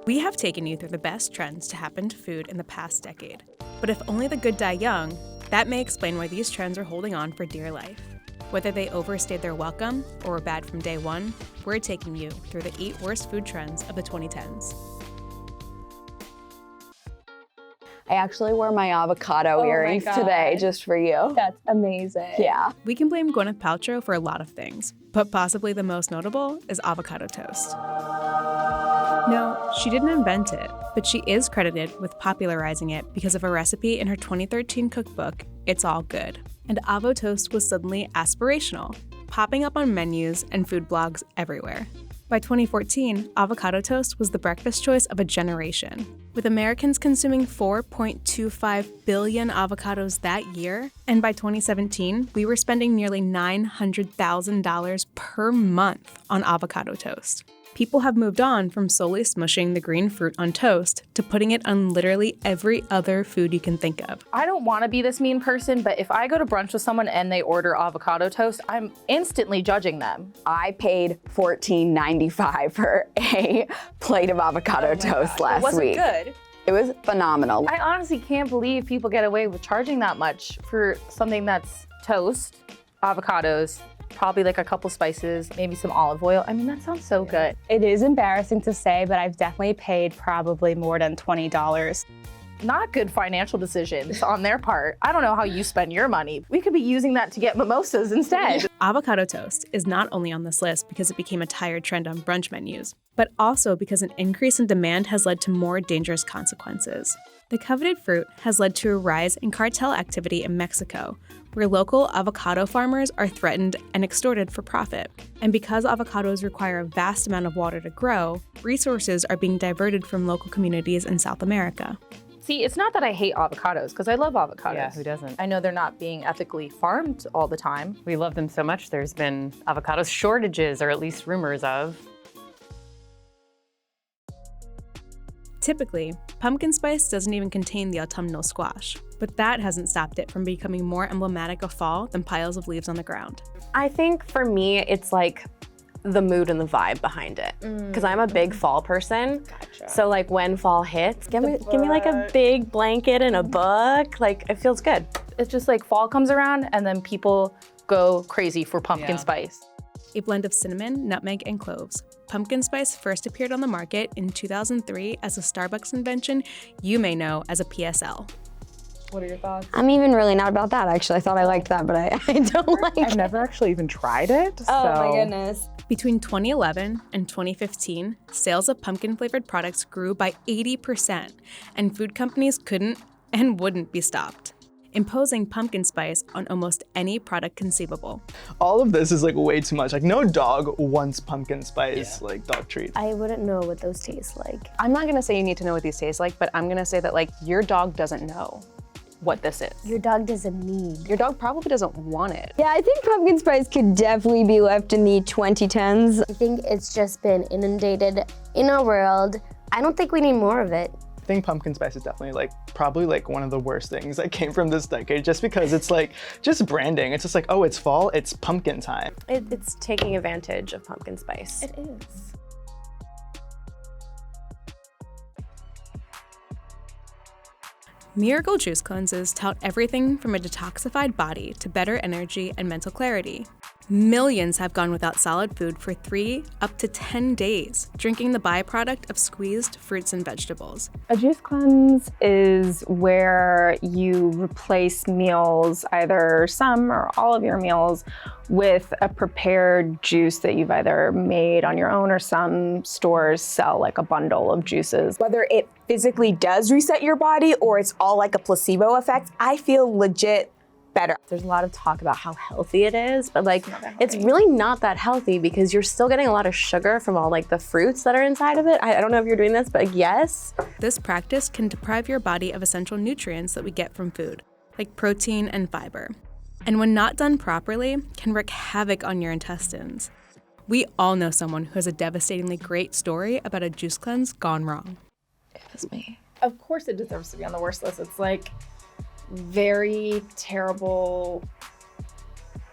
We have taken you through the best trends to happen to food in the past decade. But if only the good die young, that may explain why these trends are holding on for dear life. Whether they overstayed their welcome or were bad from day one, we're taking you through the 8 worst food trends of the 2010s. I actually wore my avocado earrings today just for you. That's amazing. Yeah. We can blame Gwyneth Paltrow for a lot of things, but possibly the most notable is avocado toast. No, she didn't invent it, but she is credited with popularizing it because of a recipe in her 2013 cookbook, It's All Good. And avo toast was suddenly aspirational, popping up on menus and food blogs everywhere. By 2014, avocado toast was the breakfast choice of a generation. With Americans consuming 4.25 billion avocados that year, and by 2017, we were spending nearly $900,000 per month on avocado toast. People have moved on from solely smushing the green fruit on toast to putting it on literally every other food you can think of. I don't want to be this mean person, but if I go to brunch with someone and they order avocado toast, I'm instantly judging them. I paid $14.95 for a plate of avocado toast last week. Was it good? It was phenomenal. I honestly can't believe people get away with charging that much for something that's toast, avocados, probably like a couple spices, maybe some olive oil. I mean, that sounds so good. It is embarrassing to say, but I've definitely paid probably more than $20. Not good financial decisions on their part. I don't know how you spend your money. We could be using that to get mimosas instead. Avocado toast is not only on this list because it became a tired trend on brunch menus, but also because an increase in demand has led to more dangerous consequences. The coveted fruit has led to a rise in cartel activity in Mexico, where local avocado farmers are threatened and extorted for profit. And because avocados require a vast amount of water to grow, resources are being diverted from local communities in South America. See, it's not that I hate avocados, because I love avocados. Yeah, who doesn't? I know they're not being ethically farmed all the time. We love them so much, there's been avocado shortages, or at least rumors of. Typically, pumpkin spice doesn't even contain the autumnal squash, but that hasn't stopped it from becoming more emblematic of fall than piles of leaves on the ground. I think for me, it's like the mood and the vibe behind it. Because I'm a big fall person. Gotcha. So like when fall hits, give me like a big blanket and a book. Like it feels good. It's just like fall comes around and then people go crazy for pumpkin spice. A blend of cinnamon, nutmeg, and cloves. Pumpkin spice first appeared on the market in 2003 as a Starbucks invention you may know as a PSL. What are your thoughts? I'm even really not about that, actually. I thought I liked that, but I don't like I've it. never actually even tried it. Oh so. my goodness. Between 2011 and 2015, sales of pumpkin-flavored products grew by 80%, and food companies couldn't and wouldn't be stopped, imposing pumpkin spice on almost any product conceivable. All of this is like way too much. Like no dog wants pumpkin spice, like dog treats. I wouldn't know what those taste like. I'm not gonna say you need to know what these taste like, but I'm gonna say that like your dog doesn't know what this is. Your dog doesn't need. Your dog probably doesn't want it. Yeah, I think pumpkin spice could definitely be left in the 2010s. I think it's just been inundated in our world. I don't think we need more of it. I think pumpkin spice is definitely probably one of the worst things that came from this decade, just because it's like just branding. It's just like, oh, it's fall, it's pumpkin time. It's taking advantage of pumpkin spice. It is. Miracle Juice cleanses tout everything from a detoxified body to better energy and mental clarity. Millions have gone without solid food for 3 up to 10 days, drinking the byproduct of squeezed fruits and vegetables. A juice cleanse is where you replace meals, either some or all of your meals, with a prepared juice that you've either made on your own, or some stores sell like a bundle of juices. Whether it physically does reset your body or it's all like a placebo effect, I feel legit better. There's a lot of talk about how healthy it is, but it's really not that healthy because you're still getting a lot of sugar from all the fruits that are inside of it. I don't know if you're doing this, but yes. This practice can deprive your body of essential nutrients that we get from food, like protein and fiber. And when not done properly, can wreak havoc on your intestines. We all know someone who has a devastatingly great story about a juice cleanse gone wrong. It was me. Of course it deserves to be on the worst list. It's very terrible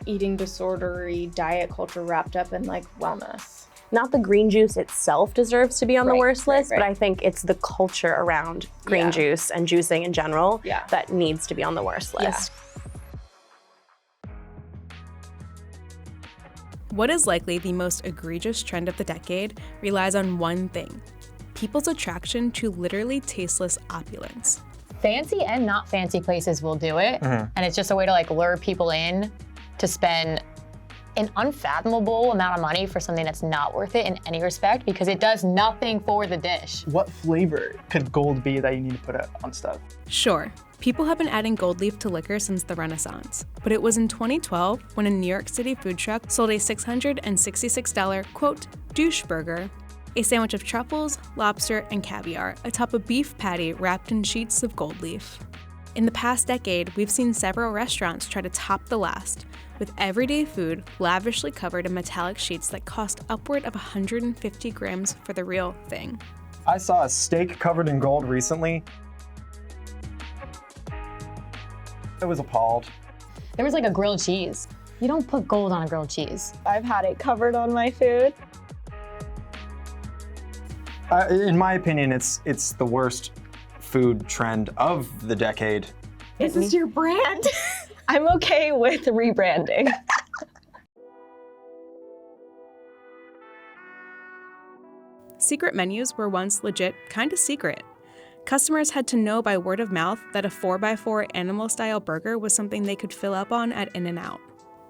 eating disorder-y diet culture wrapped up in wellness. not the green juice itself deserves to be on the worst list, but I think it's the culture around green juice and juicing in general that needs to be on the worst list. What is likely the most egregious trend of the decade relies on one thing: people's attraction to literally tasteless opulence. Fancy and not fancy places will do it, and it's just a way to like lure people in to spend an unfathomable amount of money for something that's not worth it in any respect because it does nothing for the dish. What flavor could gold be that you need to put on stuff? Sure, people have been adding gold leaf to liquor since the Renaissance, but it was in 2012 when a New York City food truck sold a $666, quote, douche burger, a sandwich of truffles, lobster, and caviar atop a beef patty wrapped in sheets of gold leaf. In the past decade, we've seen several restaurants try to top the last, with everyday food lavishly covered in metallic sheets that cost upward of 150 grams for the real thing. I saw a steak covered in gold recently. I was appalled. There was like a grilled cheese. You don't put gold on a grilled cheese. I've had it covered on my food. In my opinion, it's the worst food trend of the decade. This is your brand. I'm okay with rebranding. Secret menus were once legit kinda secret. Customers had to know by word of mouth that a 4x4 animal-style burger was something they could fill up on at In-N-Out.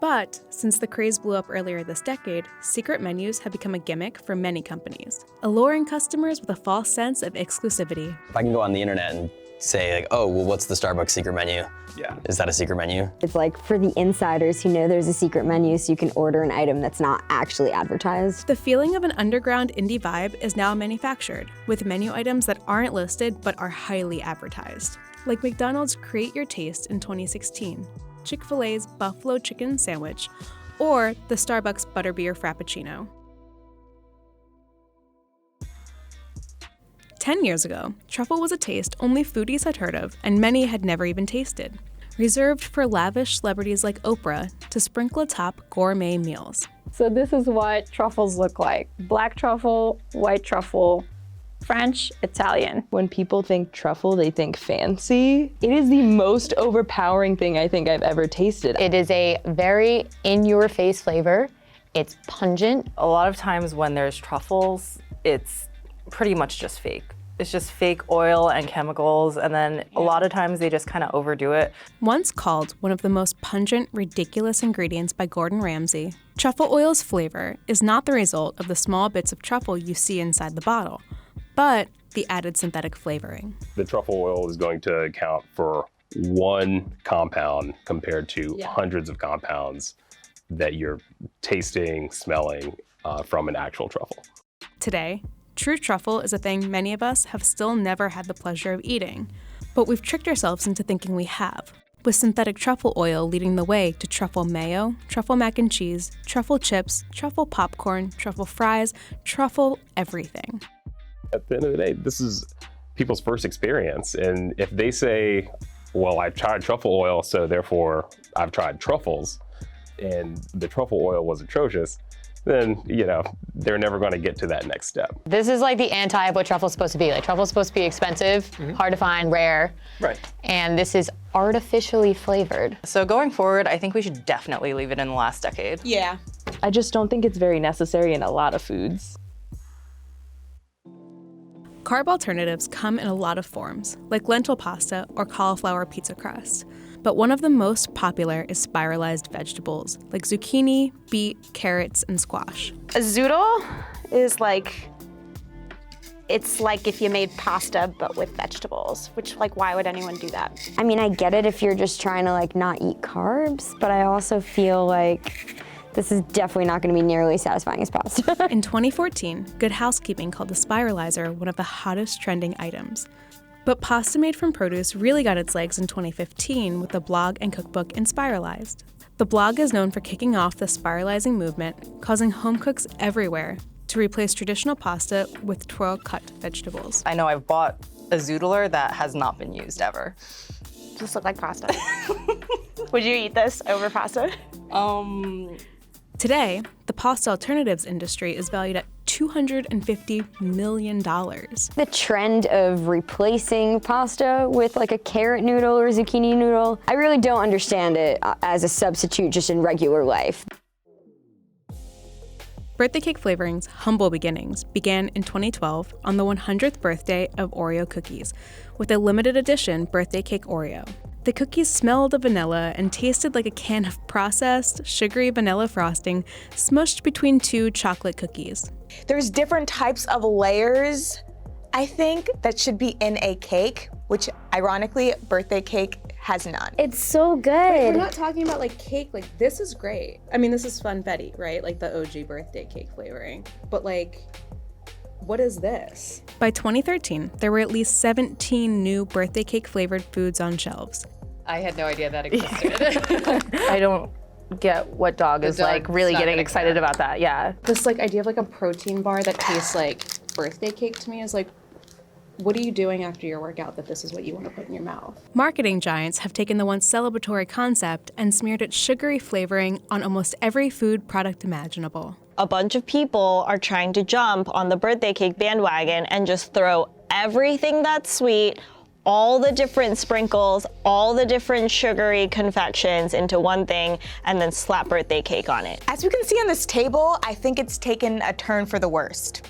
But since the craze blew up earlier this decade, secret menus have become a gimmick for many companies, alluring customers with a false sense of exclusivity. If I can go on the internet and say like, oh, well, what's the Starbucks secret menu? Yeah. Is that a secret menu? It's like for the insiders who know there's a secret menu so you can order an item that's not actually advertised. The feeling of an underground indie vibe is now manufactured, with menu items that aren't listed but are highly advertised. Like McDonald's Create Your Taste in 2016, Chick-fil-A's Buffalo Chicken Sandwich, or the Starbucks Butterbeer Frappuccino. 10 years ago, truffle was a taste only foodies had heard of and many had never even tasted, reserved for lavish celebrities like Oprah to sprinkle atop gourmet meals. So this is what truffles look like. Black truffle, white truffle, French, Italian. When people think truffle, they think fancy. It is the most overpowering thing I think I've ever tasted. It is a very in-your-face flavor. It's pungent. A lot of times when there's truffles, it's pretty much just fake. It's just fake oil and chemicals, and then a lot of times they just kind of overdo it. Once called one of the most pungent, ridiculous ingredients by Gordon Ramsay, truffle oil's flavor is not the result of the small bits of truffle you see inside the bottle, but the added synthetic flavoring. The truffle oil is going to account for one compound compared to hundreds of compounds that you're tasting, smelling from an actual truffle. Today, true truffle is a thing many of us have still never had the pleasure of eating, but we've tricked ourselves into thinking we have, with synthetic truffle oil leading the way to truffle mayo, truffle mac and cheese, truffle chips, truffle popcorn, truffle fries, truffle everything. At the end of the day, this is people's first experience, and if they say, well, I've tried truffle oil, so therefore I've tried truffles, and the truffle oil was atrocious, then, you know, they're never going to get to that next step. This is like the anti of what truffle's supposed to be. Like, truffle's supposed to be expensive, hard to find, rare. Right. And this is artificially flavored. So going forward, I think we should definitely leave it in the last decade. Yeah. I just don't think it's very necessary in a lot of foods. Carb alternatives come in a lot of forms, like lentil pasta or cauliflower pizza crust. But one of the most popular is spiralized vegetables, like zucchini, beet, carrots, and squash. A zoodle is like, it's like if you made pasta but with vegetables, which like, why would anyone do that? I mean, I get it if you're just trying to like not eat carbs, but I also feel like this is definitely not going to be nearly satisfying as pasta. In 2014, Good Housekeeping called the spiralizer one of the hottest trending items. But pasta made from produce really got its legs in 2015 with the blog and cookbook Inspiralized. The blog is known for kicking off the spiralizing movement, causing home cooks everywhere to replace traditional pasta with twirl-cut vegetables. I know I've bought a zoodler that has not been used ever. Does this look like pasta? Would you eat this over pasta? Today, the pasta alternatives industry is valued at $250 million. The trend of replacing pasta with like a carrot noodle or zucchini noodle, I really don't understand it as a substitute just in regular life. Birthday cake flavoring's humble beginnings began in 2012 on the 100th birthday of Oreo cookies with a limited edition birthday cake Oreo. The cookies smelled of vanilla and tasted like a can of processed, sugary vanilla frosting smushed between two chocolate cookies. There's different types of layers, I think, that should be in a cake, which ironically, birthday cake has none. It's so good. We're not talking about like cake, like this is great. I mean, this is funfetti, right? Like the OG birthday cake flavoring. But like, what is this? By 2013, there were at least 17 new birthday cake flavored foods on shelves. I had no idea that existed. I don't get what dog is like really getting excited about that. Yeah. This like idea of like a protein bar that tastes like birthday cake to me is like, what are you doing after your workout that this is what you want to put in your mouth? Marketing giants have taken the once celebratory concept and smeared its sugary flavoring on almost every food product imaginable. A bunch of people are trying to jump on the birthday cake bandwagon and just throw everything that's sweet, all the different sprinkles, all the different sugary confections into one thing and then slap birthday cake on it. As we can see on this table, I think it's taken a turn for the worst.